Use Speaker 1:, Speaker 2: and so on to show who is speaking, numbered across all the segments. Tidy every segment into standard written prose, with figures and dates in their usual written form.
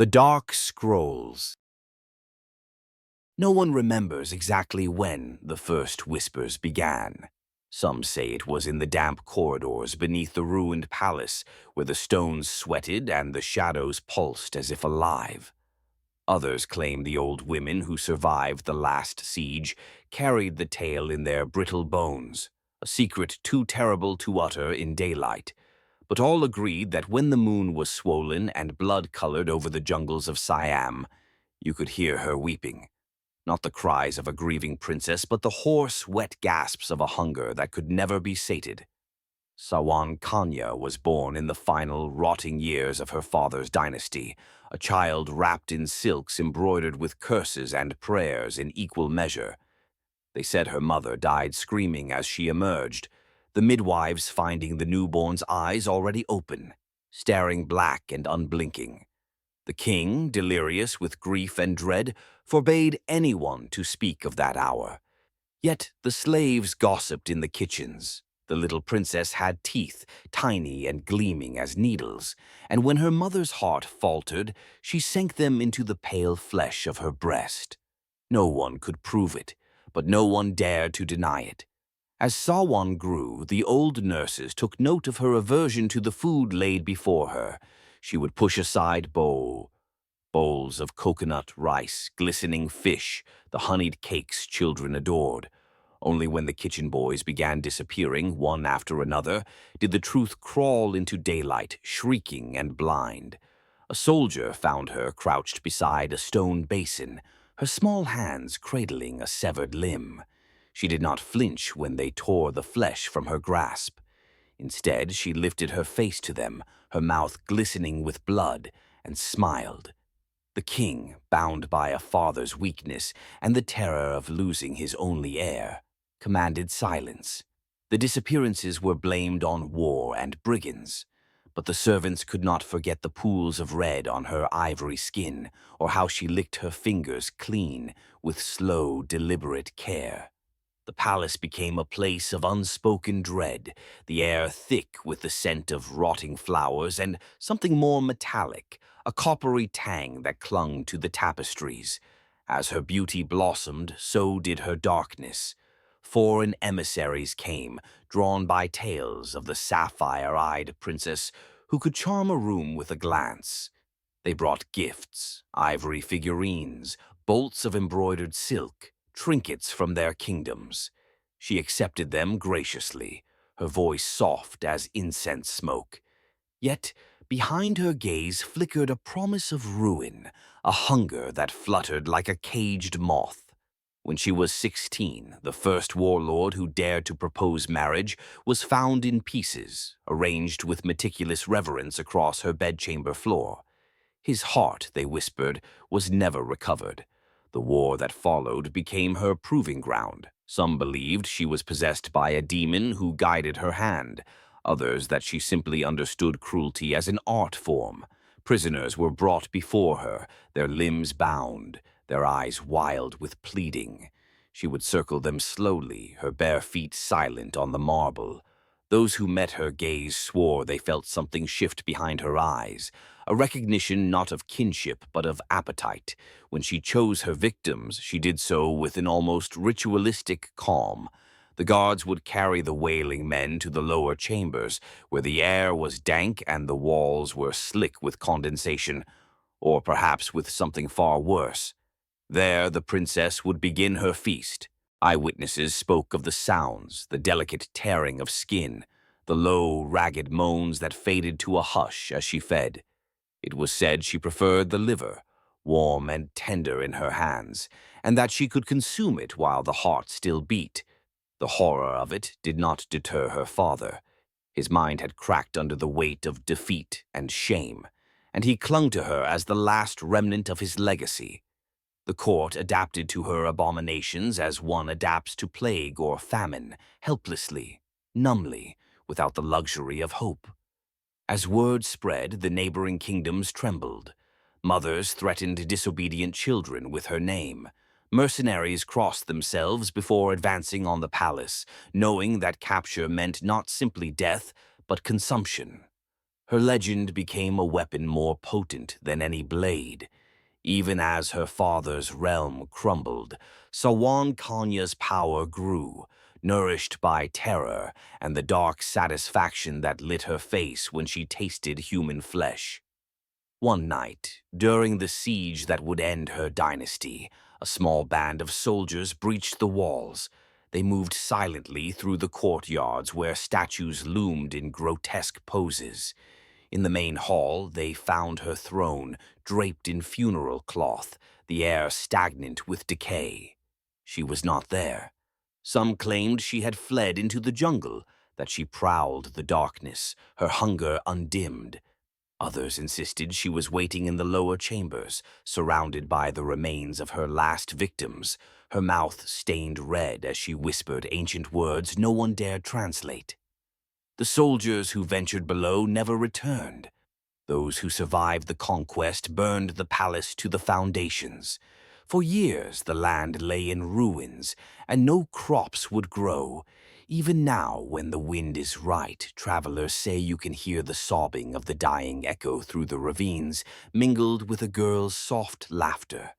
Speaker 1: The Dark Scrolls. No one remembers exactly when the first whispers began. Some say it was in the damp corridors beneath the ruined palace, where the stones sweated and the shadows pulsed as if alive. Others claim the old women who survived the last siege carried the tale in their brittle bones, a secret too terrible to utter in daylight. But all agreed that when the moon was swollen and blood-colored over the jungles of Siam, you could hear her weeping. Not the cries of a grieving princess, but the hoarse, wet gasps of a hunger that could never be sated. Sawan was born in the final, rotting years of her father's dynasty, a child wrapped in silks embroidered with curses and prayers in equal measure. They said her mother died screaming as she emerged, the midwives finding the newborn's eyes already open, staring black and unblinking. The king, delirious with grief and dread, forbade anyone to speak of that hour. Yet the slaves gossiped in the kitchens. The little princess had teeth, tiny and gleaming as needles, and when her mother's heart faltered, she sank them into the pale flesh of her breast. No one could prove it, but no one dared to deny it. As Sawan grew, the old nurses took note of her aversion to the food laid before her. She would push aside bowls of coconut rice, glistening fish, the honeyed cakes children adored. Only when the kitchen boys began disappearing, one after another, did the truth crawl into daylight, shrieking and blind. A soldier found her crouched beside a stone basin, her small hands cradling a severed limb. She did not flinch when they tore the flesh from her grasp. Instead, she lifted her face to them, her mouth glistening with blood, and smiled. The king, bound by a father's weakness and the terror of losing his only heir, commanded silence. The disappearances were blamed on war and brigands, but the servants could not forget the pools of red on her ivory skin or how she licked her fingers clean with slow, deliberate care. The palace became a place of unspoken dread, the air thick with the scent of rotting flowers and something more metallic, a coppery tang that clung to the tapestries. As her beauty blossomed, so did her darkness. Foreign emissaries came, drawn by tales of the sapphire-eyed princess who could charm a room with a glance. They brought gifts, ivory figurines, bolts of embroidered silk, trinkets from their kingdoms. She accepted them graciously, her voice soft as incense smoke. Yet, behind her gaze flickered a promise of ruin, a hunger that fluttered like a caged moth. When she was 16, the first warlord who dared to propose marriage was found in pieces, arranged with meticulous reverence across her bedchamber floor. His heart, they whispered, was never recovered. The war that followed became her proving ground. Some believed she was possessed by a demon who guided her hand, others that she simply understood cruelty as an art form. Prisoners were brought before her, their limbs bound, their eyes wild with pleading. She would circle them slowly, her bare feet silent on the marble. Those who met her gaze swore they felt something shift behind her eyes, a recognition not of kinship but of appetite. When she chose her victims, she did so with an almost ritualistic calm. The guards would carry the wailing men to the lower chambers, where the air was dank and the walls were slick with condensation, or perhaps with something far worse. There the princess would begin her feast. Eyewitnesses spoke of the sounds, the delicate tearing of skin, the low, ragged moans that faded to a hush as she fed. It was said she preferred the liver, warm and tender in her hands, and that she could consume it while the heart still beat. The horror of it did not deter her father. His mind had cracked under the weight of defeat and shame, and he clung to her as the last remnant of his legacy. The court adapted to her abominations as one adapts to plague or famine, helplessly, numbly, without the luxury of hope. As word spread, the neighboring kingdoms trembled. Mothers threatened disobedient children with her name. Mercenaries crossed themselves before advancing on the palace, knowing that capture meant not simply death, but consumption. Her legend became a weapon more potent than any blade. Even as her father's realm crumbled, Sawan Kanya's power grew, nourished by terror and the dark satisfaction that lit her face when she tasted human flesh. One night, during the siege that would end her dynasty, a small band of soldiers breached the walls. They moved silently through the courtyards where statues loomed in grotesque poses. In the main hall, they found her throne, draped in funeral cloth, the air stagnant with decay. She was not there. Some claimed she had fled into the jungle, that she prowled the darkness, her hunger undimmed. Others insisted she was waiting in the lower chambers, surrounded by the remains of her last victims, her mouth stained red as she whispered ancient words no one dared translate. The soldiers who ventured below never returned. Those who survived the conquest burned the palace to the foundations. For years the land lay in ruins, and no crops would grow. Even now, when the wind is right, travelers say you can hear the sobbing of the dying echo through the ravines, mingled with a girl's soft laughter.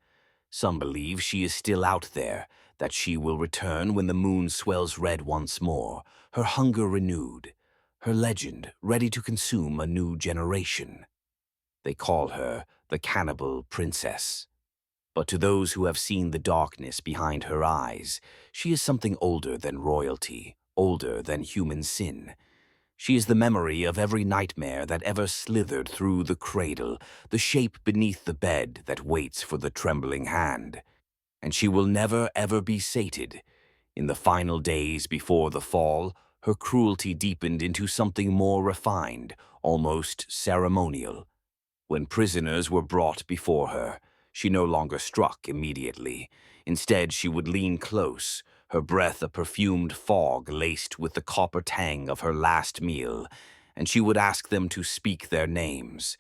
Speaker 1: Some believe she is still out there, that she will return when the moon swells red once more, her hunger renewed, her legend ready to consume a new generation. They call her the Cannibal Princess. But to those who have seen the darkness behind her eyes, she is something older than royalty, older than human sin. She is the memory of every nightmare that ever slithered through the cradle, the shape beneath the bed that waits for the trembling hand. And she will never ever be sated. In the final days before the fall, her cruelty deepened into something more refined, almost ceremonial. When prisoners were brought before her, she no longer struck immediately. Instead, she would lean close, her breath a perfumed fog laced with the copper tang of her last meal, and she would ask them to speak their names.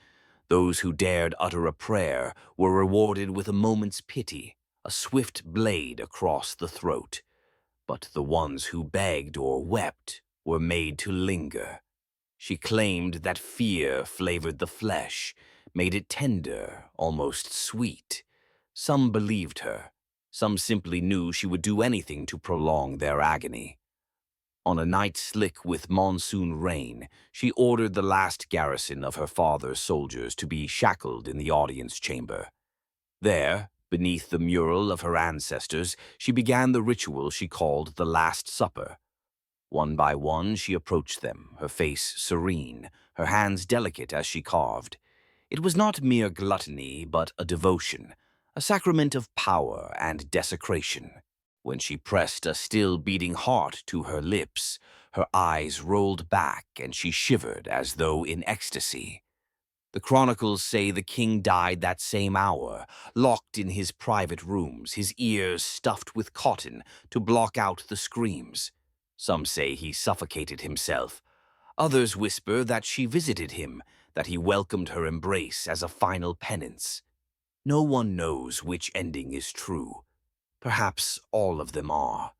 Speaker 1: Those who dared utter a prayer were rewarded with a moment's pity, a swift blade across the throat. But the ones who begged or wept were made to linger. She claimed that fear flavored the flesh, made it tender, almost sweet. Some believed her. Some simply knew she would do anything to prolong their agony. On a night slick with monsoon rain, she ordered the last garrison of her father's soldiers to be shackled in the audience chamber. There, beneath the mural of her ancestors, she began the ritual she called the Last Supper. One by one, she approached them, her face serene, her hands delicate as she carved. It was not mere gluttony, but a devotion, a sacrament of power and desecration. When she pressed a still beating heart to her lips, her eyes rolled back and she shivered as though in ecstasy. The chronicles say the king died that same hour, locked in his private rooms, his ears stuffed with cotton to block out the screams. Some say he suffocated himself. Others whisper that she visited him, that he welcomed her embrace as a final penance. No one knows which ending is true. Perhaps all of them are.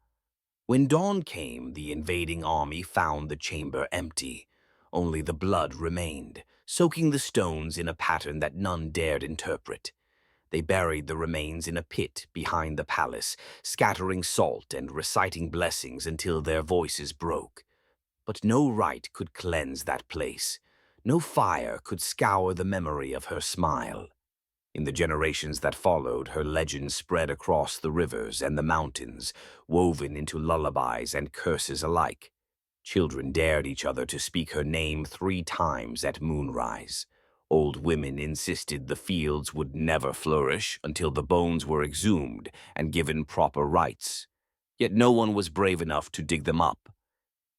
Speaker 1: When dawn came, the invading army found the chamber empty. Only the blood remained, soaking the stones in a pattern that none dared interpret. They buried the remains in a pit behind the palace, scattering salt and reciting blessings until their voices broke. But no rite could cleanse that place. No fire could scour the memory of her smile. In the generations that followed, her legend spread across the rivers and the mountains, woven into lullabies and curses alike. Children dared each other to speak her name 3 times at moonrise. Old women insisted the fields would never flourish until the bones were exhumed and given proper rites. Yet no one was brave enough to dig them up.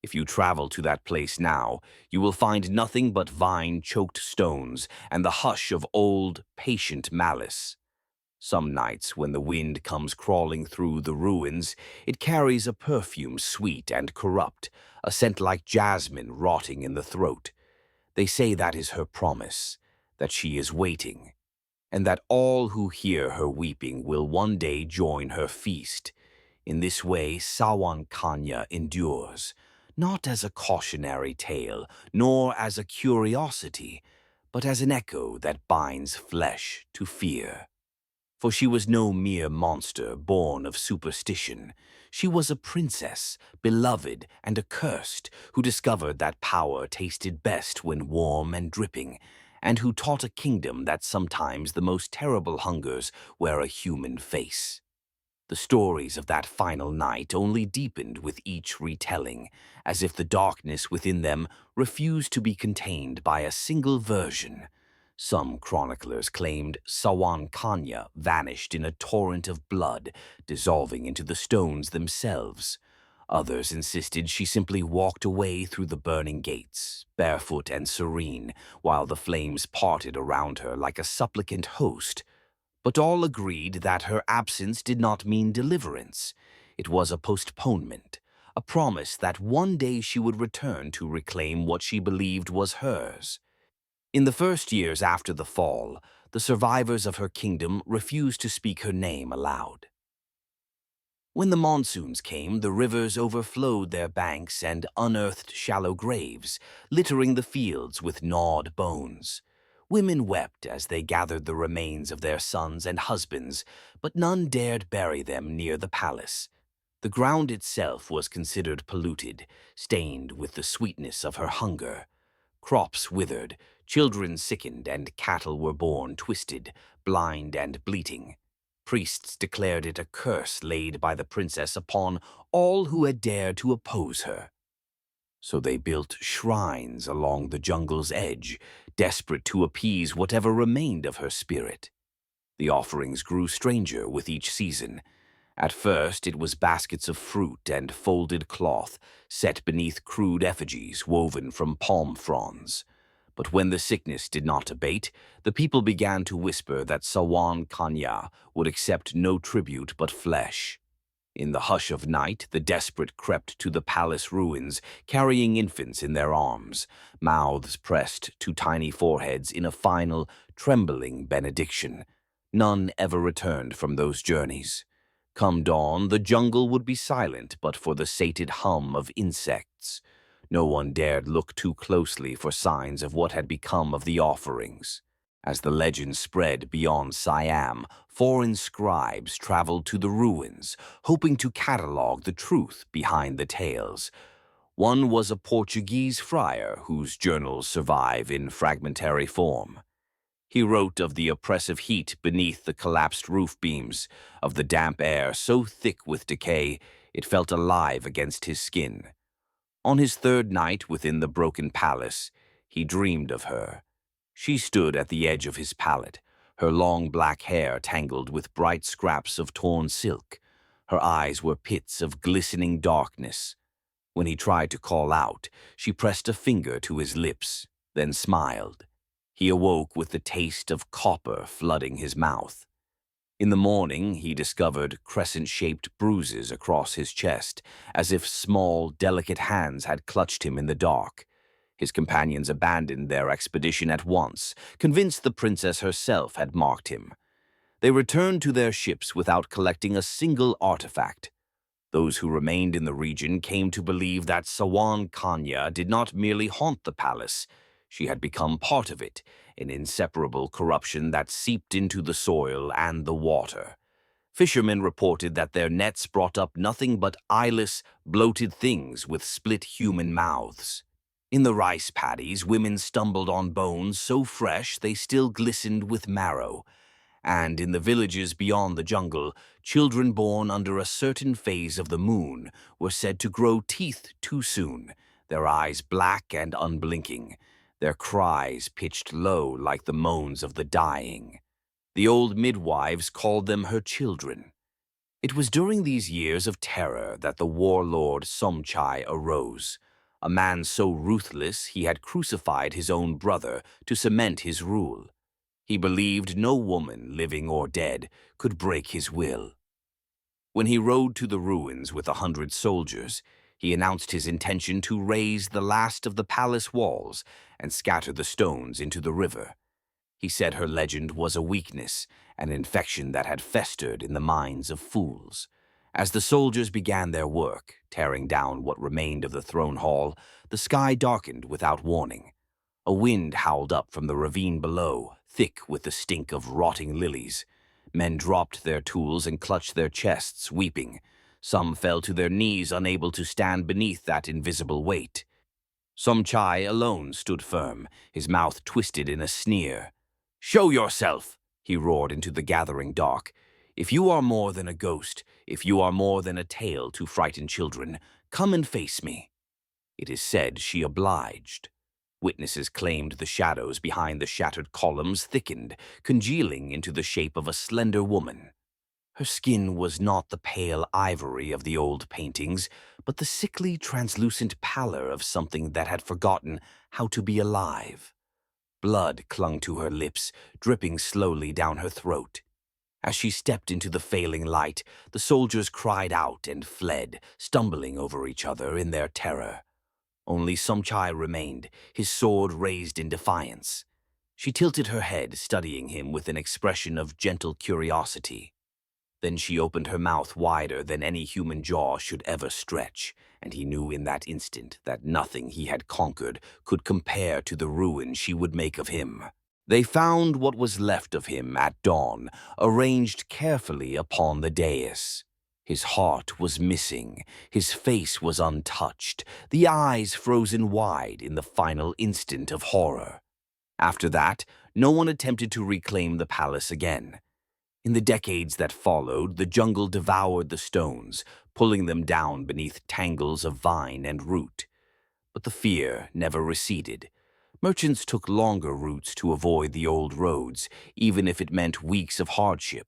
Speaker 1: If you travel to that place now, you will find nothing but vine-choked stones and the hush of old, patient malice. Some nights, when the wind comes crawling through the ruins, it carries a perfume sweet and corrupt, a scent like jasmine rotting in the throat. They say that is her promise, that she is waiting, and that all who hear her weeping will one day join her feast. In this way, Sawan Kanya endures, not as a cautionary tale, nor as a curiosity, but as an echo that binds flesh to fear. For she was no mere monster born of superstition. She was a princess, beloved and accursed, who discovered that power tasted best when warm and dripping, and who taught a kingdom that sometimes the most terrible hungers wear a human face. The stories of that final night only deepened with each retelling, as if the darkness within them refused to be contained by a single version. Some chroniclers claimed Sawan vanished in a torrent of blood, dissolving into the stones themselves. Others insisted she simply walked away through the burning gates, barefoot and serene, while the flames parted around her like a supplicant host. But all agreed that her absence did not mean deliverance. It was a postponement, a promise that one day she would return to reclaim what she believed was hers. In the first years after the fall, the survivors of her kingdom refused to speak her name aloud. When the monsoons came, the rivers overflowed their banks and unearthed shallow graves, littering the fields with gnawed bones. Women wept as they gathered the remains of their sons and husbands, but none dared bury them near the palace. The ground itself was considered polluted, stained with the sweetness of her hunger. Crops withered, children sickened, and cattle were born twisted, blind, and bleating. Priests declared it a curse laid by the princess upon all who had dared to oppose her. So they built shrines along the jungle's edge, desperate to appease whatever remained of her spirit. The offerings grew stranger with each season. At first, it was baskets of fruit and folded cloth set beneath crude effigies woven from palm fronds. But when the sickness did not abate, the people began to whisper that Sawan would accept no tribute but flesh. In the hush of night, the desperate crept to the palace ruins, carrying infants in their arms, mouths pressed to tiny foreheads in a final, trembling benediction. None ever returned from those journeys. Come dawn, the jungle would be silent but for the sated hum of insects. No one dared look too closely for signs of what had become of the offerings. As the legend spread beyond Siam, foreign scribes traveled to the ruins, hoping to catalog the truth behind the tales. One was a Portuguese friar whose journals survive in fragmentary form. He wrote of the oppressive heat beneath the collapsed roof beams, of the damp air so thick with decay it felt alive against his skin. On his third night within the broken palace, he dreamed of her. She stood at the edge of his pallet, her long black hair tangled with bright scraps of torn silk. Her eyes were pits of glistening darkness. When he tried to call out, she pressed a finger to his lips, then smiled. He awoke with the taste of copper flooding his mouth. In the morning, he discovered crescent-shaped bruises across his chest, as if small, delicate hands had clutched him in the dark. His companions abandoned their expedition at once, convinced the princess herself had marked him. They returned to their ships without collecting a single artifact. Those who remained in the region came to believe that Sawan did not merely haunt the palace. She had become part of it, an inseparable corruption that seeped into the soil and the water. Fishermen reported that their nets brought up nothing but eyeless, bloated things with split human mouths. In the rice paddies, women stumbled on bones so fresh they still glistened with marrow. And in the villages beyond the jungle, children born under a certain phase of the moon were said to grow teeth too soon, their eyes black and unblinking, their cries pitched low like the moans of the dying. The old midwives called them her children. It was during these years of terror that the warlord Somchai arose, a man so ruthless he had crucified his own brother to cement his rule. He believed no woman, living or dead, could break his will. When he rode to the ruins with 100 soldiers, he announced his intention to raze the last of the palace walls and scatter the stones into the river. He said her legend was a weakness, an infection that had festered in the minds of fools. As the soldiers began their work, tearing down what remained of the throne hall, the sky darkened without warning. A wind howled up from the ravine below, thick with the stink of rotting lilies. Men dropped their tools and clutched their chests, weeping. Some fell to their knees, unable to stand beneath that invisible weight. Somchai alone stood firm, his mouth twisted in a sneer. "Show yourself!" he roared into the gathering dark. "If you are more than a ghost, if you are more than a tale to frighten children, come and face me." It is said she obliged. Witnesses claimed the shadows behind the shattered columns thickened, congealing into the shape of a slender woman. Her skin was not the pale ivory of the old paintings, but the sickly, translucent pallor of something that had forgotten how to be alive. Blood clung to her lips, dripping slowly down her throat. As she stepped into the failing light, the soldiers cried out and fled, stumbling over each other in their terror. Only Somchai remained, his sword raised in defiance. She tilted her head, studying him with an expression of gentle curiosity. Then she opened her mouth wider than any human jaw should ever stretch, and he knew in that instant that nothing he had conquered could compare to the ruin she would make of him. They found what was left of him at dawn, arranged carefully upon the dais. His heart was missing, his face was untouched, the eyes frozen wide in the final instant of horror. After that, no one attempted to reclaim the palace again. In the decades that followed, the jungle devoured the stones, pulling them down beneath tangles of vine and root. But the fear never receded. Merchants took longer routes to avoid the old roads, even if it meant weeks of hardship.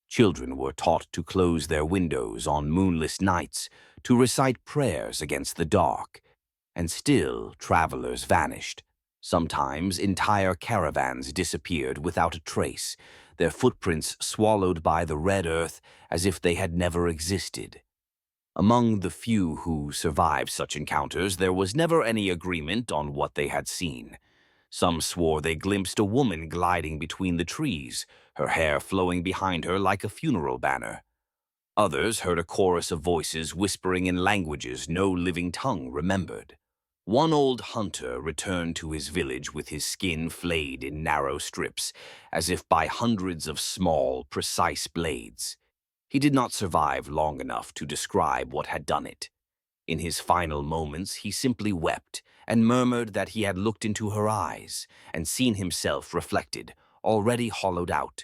Speaker 1: Children were taught to close their windows on moonless nights, to recite prayers against the dark. And still, travelers vanished. Sometimes entire caravans disappeared without a trace, their footprints swallowed by the red earth as if they had never existed. Among the few who survived such encounters, there was never any agreement on what they had seen. Some swore they glimpsed a woman gliding between the trees, her hair flowing behind her like a funeral banner. Others heard a chorus of voices whispering in languages no living tongue remembered. One old hunter returned to his village with his skin flayed in narrow strips, as if by hundreds of small, precise blades. He did not survive long enough to describe what had done it. In his final moments, he simply wept and murmured that he had looked into her eyes and seen himself reflected, already hollowed out.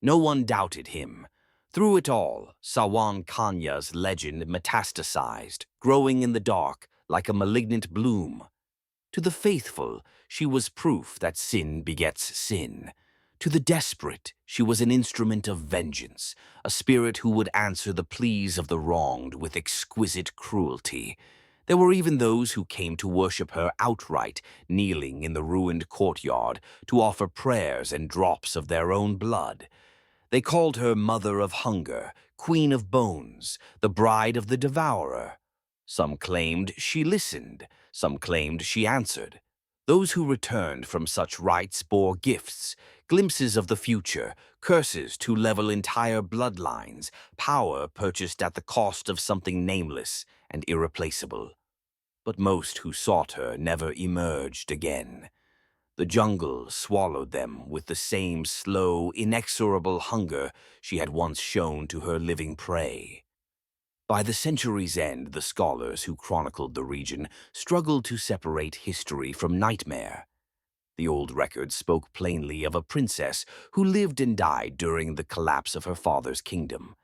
Speaker 1: No one doubted him. Through it all, Sawan Kanya's legend metastasized, growing in the dark like a malignant bloom. To the faithful, she was proof that sin begets sin. To the desperate, she was an instrument of vengeance, a spirit who would answer the pleas of the wronged with exquisite cruelty. There were even those who came to worship her outright, kneeling in the ruined courtyard to offer prayers and drops of their own blood. They called her Mother of Hunger, Queen of Bones, the Bride of the Devourer. Some claimed she listened, some claimed she answered. Those who returned from such rites bore gifts, glimpses of the future, curses to level entire bloodlines, power purchased at the cost of something nameless and irreplaceable. But most who sought her never emerged again. The jungle swallowed them with the same slow, inexorable hunger she had once shown to her living prey. By the century's end, the scholars who chronicled the region struggled to separate history from nightmare. The old records spoke plainly of a princess who lived and died during the collapse of her father's kingdom.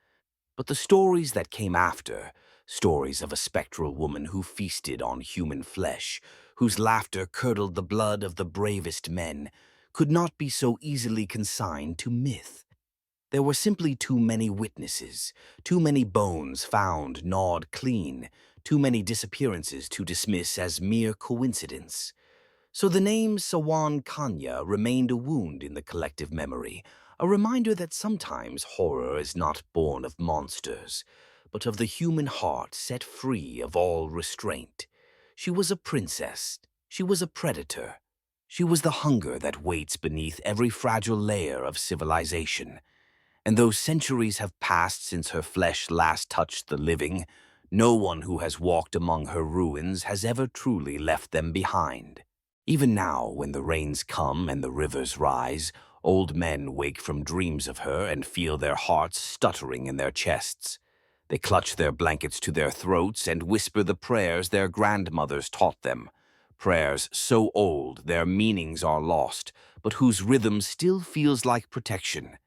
Speaker 1: But the stories that came after, stories of a spectral woman who feasted on human flesh, whose laughter curdled the blood of the bravest men, could not be so easily consigned to myth. There were simply too many witnesses, too many bones found gnawed clean, too many disappearances to dismiss as mere coincidence. So the name Sawan Kanya remained a wound in the collective memory, a reminder that sometimes horror is not born of monsters, but of the human heart set free of all restraint. She was a princess. She was a predator. She was the hunger that waits beneath every fragile layer of civilization. And though centuries have passed since her flesh last touched the living, no one who has walked among her ruins has ever truly left them behind. Even now, when the rains come and the rivers rise, old men wake from dreams of her and feel their hearts stuttering in their chests. They clutch their blankets to their throats and whisper the prayers their grandmothers taught them. Prayers so old their meanings are lost, but whose rhythm still feels like protection.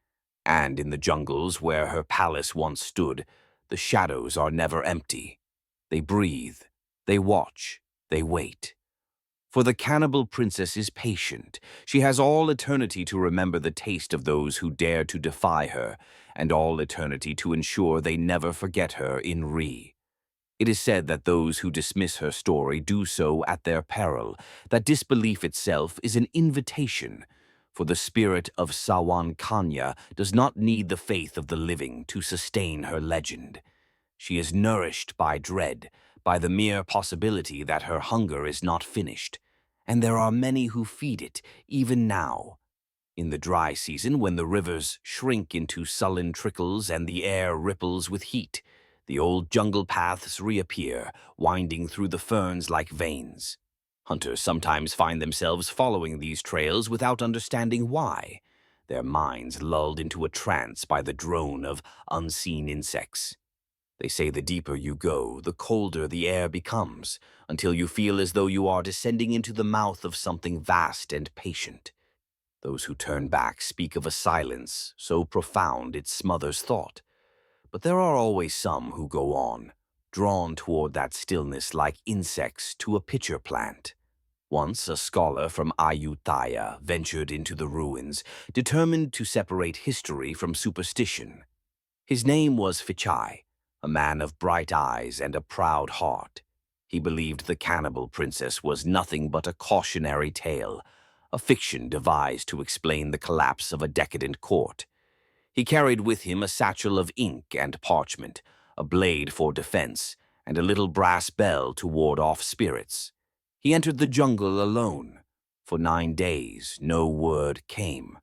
Speaker 1: And in the jungles where her palace once stood, the shadows are never empty. They breathe, they watch, they wait. For the cannibal princess is patient. She has all eternity to remember the taste of those who dare to defy her, and all eternity to ensure they never forget her in Re. It is said that those who dismiss her story do so at their peril, that disbelief itself is an invitation, for the spirit of Sawan does not need the faith of the living to sustain her legend. She is nourished by dread, by the mere possibility that her hunger is not finished, and there are many who feed it, even now. In the dry season, when the rivers shrink into sullen trickles and the air ripples with heat, the old jungle paths reappear, winding through the ferns like veins. Hunters sometimes find themselves following these trails without understanding why, their minds lulled into a trance by the drone of unseen insects. They say the deeper you go, the colder the air becomes, until you feel as though you are descending into the mouth of something vast and patient. Those who turn back speak of a silence so profound it smothers thought. But there are always some who go on, drawn toward that stillness like insects to a pitcher plant. Once a scholar from Ayutthaya ventured into the ruins, determined to separate history from superstition. His name was Fichai, a man of bright eyes and a proud heart. He believed the cannibal princess was nothing but a cautionary tale, a fiction devised to explain the collapse of a decadent court. He carried with him a satchel of ink and parchment, a blade for defense, and a little brass bell to ward off spirits. He entered the jungle alone. For 9 days, no word came.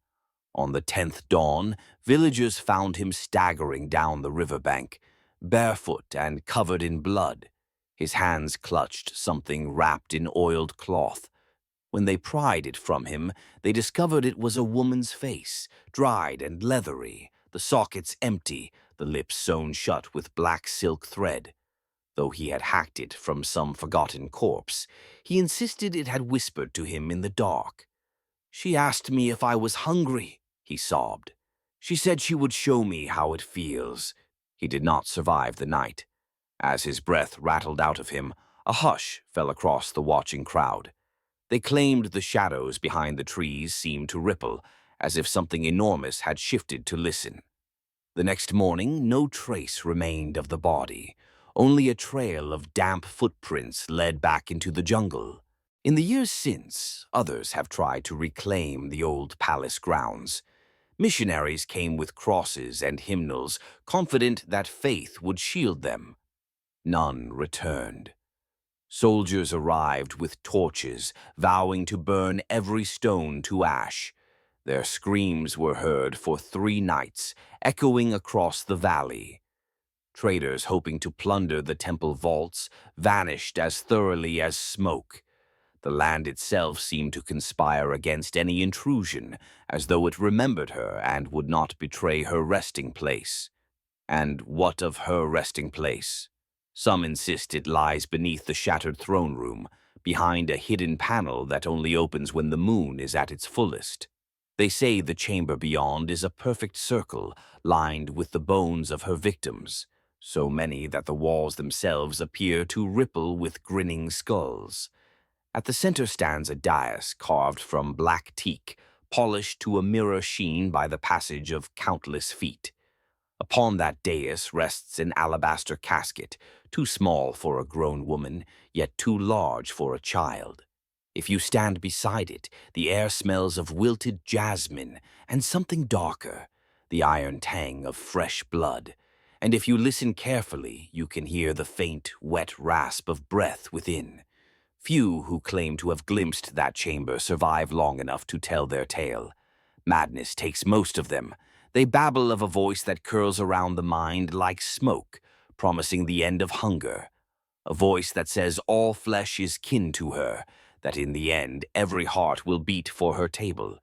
Speaker 1: On the 10th dawn, villagers found him staggering down the riverbank, barefoot and covered in blood. His hands clutched something wrapped in oiled cloth. When they pried it from him, they discovered it was a woman's face, dried and leathery, the sockets empty, the lips sewn shut with black silk thread. Though he had hacked it from some forgotten corpse, he insisted it had whispered to him in the dark. "She asked me if I was hungry," he sobbed. "She said she would show me how it feels." He did not survive the night. As his breath rattled out of him, a hush fell across the watching crowd. They claimed the shadows behind the trees seemed to ripple, as if something enormous had shifted to listen. The next morning, no trace remained of the body. Only a trail of damp footprints led back into the jungle. In the years since, others have tried to reclaim the old palace grounds. Missionaries came with crosses and hymnals, confident that faith would shield them. None returned. Soldiers arrived with torches, vowing to burn every stone to ash. Their screams were heard for 3 nights, echoing across the valley. Traders hoping to plunder the temple vaults vanished as thoroughly as smoke. The land itself seemed to conspire against any intrusion, as though it remembered her and would not betray her resting place. And what of her resting place? Some insist it lies beneath the shattered throne room, behind a hidden panel that only opens when the moon is at its fullest. They say the chamber beyond is a perfect circle, lined with the bones of her victims, so many that the walls themselves appear to ripple with grinning skulls. At the center stands a dais carved from black teak, polished to a mirror sheen by the passage of countless feet. Upon that dais rests an alabaster casket, too small for a grown woman, yet too large for a child. If you stand beside it, the air smells of wilted jasmine and something darker, the iron tang of fresh blood. And if you listen carefully, you can hear the faint, wet rasp of breath within. Few who claim to have glimpsed that chamber survive long enough to tell their tale. Madness takes most of them. They babble of a voice that curls around the mind like smoke, promising the end of hunger. A voice that says all flesh is kin to her, that in the end every heart will beat for her table.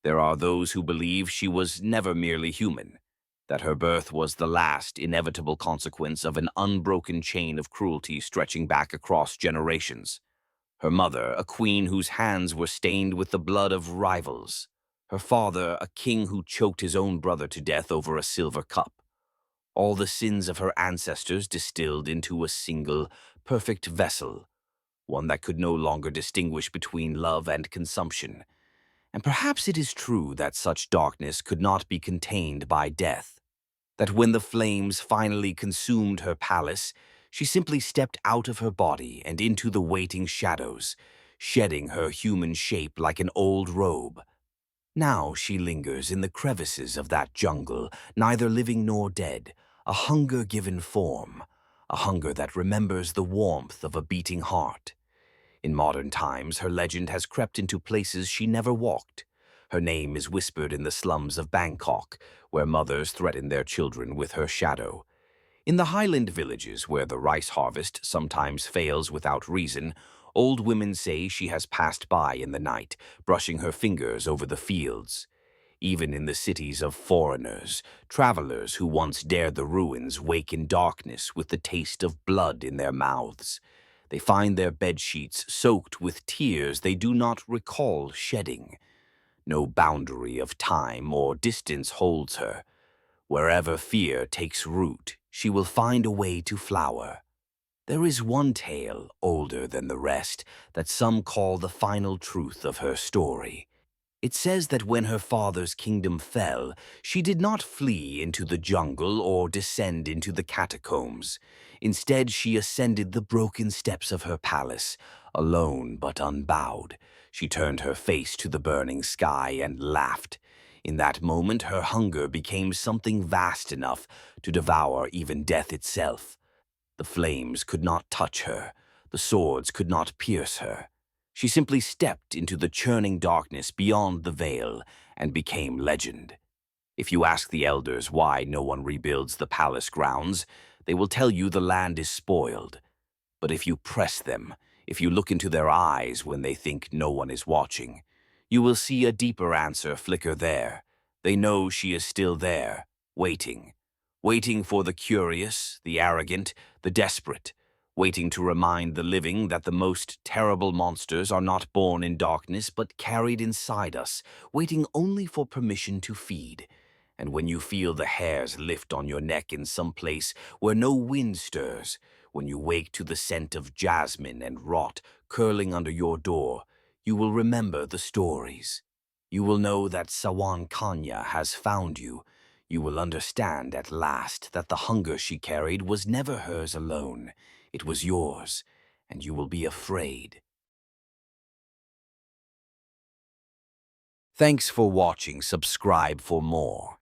Speaker 1: There are those who believe she was never merely human, that her birth was the last inevitable consequence of an unbroken chain of cruelty stretching back across generations. Her mother, a queen whose hands were stained with the blood of rivals. Her father, a king who choked his own brother to death over a silver cup. All the sins of her ancestors distilled into a single, perfect vessel, one that could no longer distinguish between love and consumption. And perhaps it is true that such darkness could not be contained by death, that when the flames finally consumed her palace, she simply stepped out of her body and into the waiting shadows, shedding her human shape like an old robe. Now she lingers in the crevices of that jungle, neither living nor dead, a hunger given form, a hunger that remembers the warmth of a beating heart. In modern times, her legend has crept into places she never walked. Her name is whispered in the slums of Bangkok, where mothers threaten their children with her shadow. In the highland villages where the rice harvest sometimes fails without reason, old women say she has passed by in the night, brushing her fingers over the fields. Even in the cities of foreigners, travelers who once dared the ruins wake in darkness with the taste of blood in their mouths. They find their bedsheets soaked with tears they do not recall shedding. No boundary of time or distance holds her. Wherever fear takes root, she will find a way to flower. There is one tale, older than the rest, that some call the final truth of her story. It says that when her father's kingdom fell, she did not flee into the jungle or descend into the catacombs. Instead, she ascended the broken steps of her palace, alone but unbowed. She turned her face to the burning sky and laughed. In that moment, her hunger became something vast enough to devour even death itself. The flames could not touch her. The swords could not pierce her. She simply stepped into the churning darkness beyond the veil and became legend. If you ask the elders why no one rebuilds the palace grounds, they will tell you the land is spoiled. But if you press them, if you look into their eyes when they think no one is watching, you will see a deeper answer flicker there. They know she is still there, waiting. Waiting for the curious, the arrogant, the desperate. Waiting to remind the living that the most terrible monsters are not born in darkness but carried inside us, waiting only for permission to feed. And when you feel the hairs lift on your neck in some place where no wind stirs, when you wake to the scent of jasmine and rot curling under your door, you will remember the stories. You will know that Sawan has found you. You will understand at last that the hunger she carried was never hers alone. It was yours, and you will be afraid. Thanks for watching. Subscribe for more.